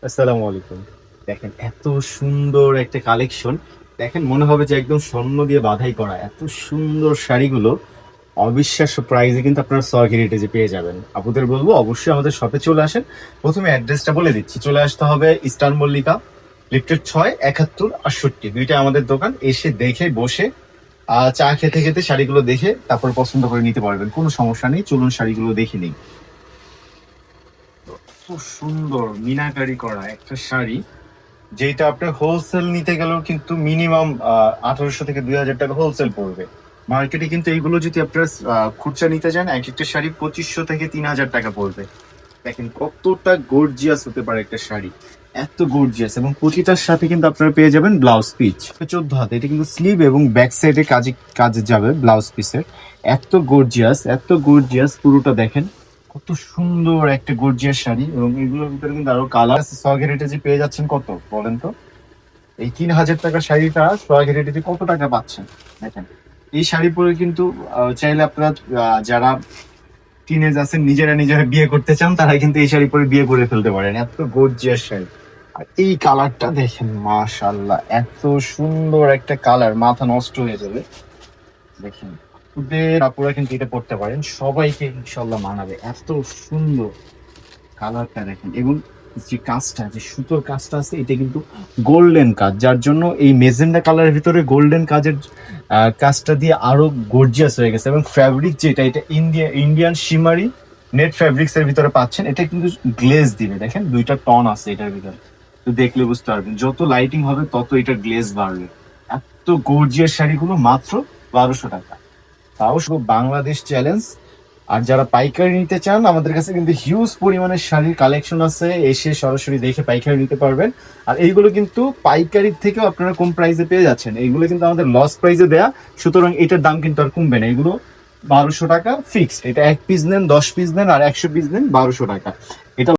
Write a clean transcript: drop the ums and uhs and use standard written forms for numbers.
আসসালামু আলাইকুম। দেখেন এত সুন্দর একটা কালেকশন। দেখেন মনে হবে যে একদম স্বর্ণ দিয়ে বাঁধাই করা। এত সুন্দর শাড়িগুলো অবিশ্বাস্য প্রাইসে কিন্তু আপনারা সোয়াগ হেরিটেজে পেয়ে যাবেন। আপুদের বলবো অবশ্যই আমাদের শপে চলে আসেন। প্রথমে অ্যাড্রেসটা বলে দিচ্ছি, চলে আসতে হবে ইস্টার্ন মল্লিকা, লিফটেড 6, 71, 68, দুইটা আমাদের দোকান। এসে দেখে বসে চা খেতে খেতে শাড়িগুলো দেখে তারপর পছন্দ করে নিতে পারবেন, কোনো সমস্যা নেই। চলুন শাড়িগুলো দেখে নিই। খুব সুন্দর মিনাকারি করা একটা শাড়ি, যেটা আপনার হোলসেল নিতে গেলেও কিন্তু মিনিমাম 1800 থেকে 2000 টাকা হোলসেল পড়বে। মার্কেটে কিন্তু এইগুলো যদি আপনার খুচরা নিতে যান, এক একটা শাড়ি 2500 থেকে 3000 টাকা পড়বে। দেখেন কতটা গর্জিয়াস হতে পারে একটা শাড়ি, এত গর্জিয়াস। এবং প্রতিটার সাথে কিন্তু আপনারা পেয়ে যাবেন ব্লাউজ পিস 14 হাত। এটা কিন্তু স্লিভ এবং ব্যাক সাইডে কাজে যাবে ব্লাউজ পিসের। এত গর্জিয়াস পুরোটা দেখেন কত সুন্দর একটা গর্জিয়াস শাড়ি। এবং এগুলোর ভিতরে কিন্তু আরো কালার আছে। সোয়াগ হেরিটেজে পেয়ে যাচ্ছেন কত বলেন তো? এই 3000 টাকার শাড়িটা সোয়াগ হেরিটেজে কত টাকা পাচ্ছেন দেখেন। এই শাড়ি পরে কিন্তু চাইলে আপনারা যারা টিনেজ আছেন, নিজেরা নিজেরা বিয়ে করতে চান, তারা কিন্তু এই শাড়ি পরে বিয়ে করে ফেলতে পারেন। এত গর্জিয়াস শাড়ি। আর এই কালারটা দেখেন, মাশাআল্লাহ এত সুন্দর একটা কালার, মাথা নষ্ট হয়ে যাবে। দেখেন ওদের আপুরা কিন্তু এটা পড়তে পারেন, সবাইকে ইনশাল্লাহ মানাবে। এত সুন্দর কালারটা দেখেন। এবং যে কাজটা, যে সুতোর কাজটা আছে, এটা কিন্তু গোল্ডেন কাজ, যার জন্য এই মেজেন্ডা কালারের ভিতরে গোল্ডেন কাজের কাজটা দিয়ে আরো গর্জিয়াস হয়ে গেছে। এবং ফ্যাব্রিক যেটা, এটা ইন্ডিয়ান শিমারি নেট ফ্যাব্রিক্স এর ভিতরে পাচ্ছেন। এটা কিন্তু গ্লেজ দিবে, দেখেন দুইটা টন আছে এটার ভিতরে। তো দেখলে বুঝতে পারবেন, যত লাইটিং হবে তত এটা গ্লেজ বাড়বে। এত গর্জিয়াস শাড়িগুলো মাত্র 1200 টাকা, তাও শুধু বাংলাদেশ চ্যালেঞ্জ। আর যারা পাইকারি নিতে চান, আমাদের কাছে কিন্তু হিউজ পরিমাণের শাড়ির কালেকশন আছে, এসে সরাসরি দেখে পাইকারি নিতে পারবেন। আর এইগুলো কিন্তু পাইকারির থেকেও আপনারা কম প্রাইসে পেয়ে যাচ্ছেন। এইগুলো কিন্তু আমাদের লস প্রাইসে দেয়া, সুতরাং এটার দাম কিন্তু আর কমবে না। এগুলো 1200 টাকা ফিক্সড। এটা 1 পিস নেন, 10 পিস নেন, আর 100 পিস নেন, 1200 টাকা। এটা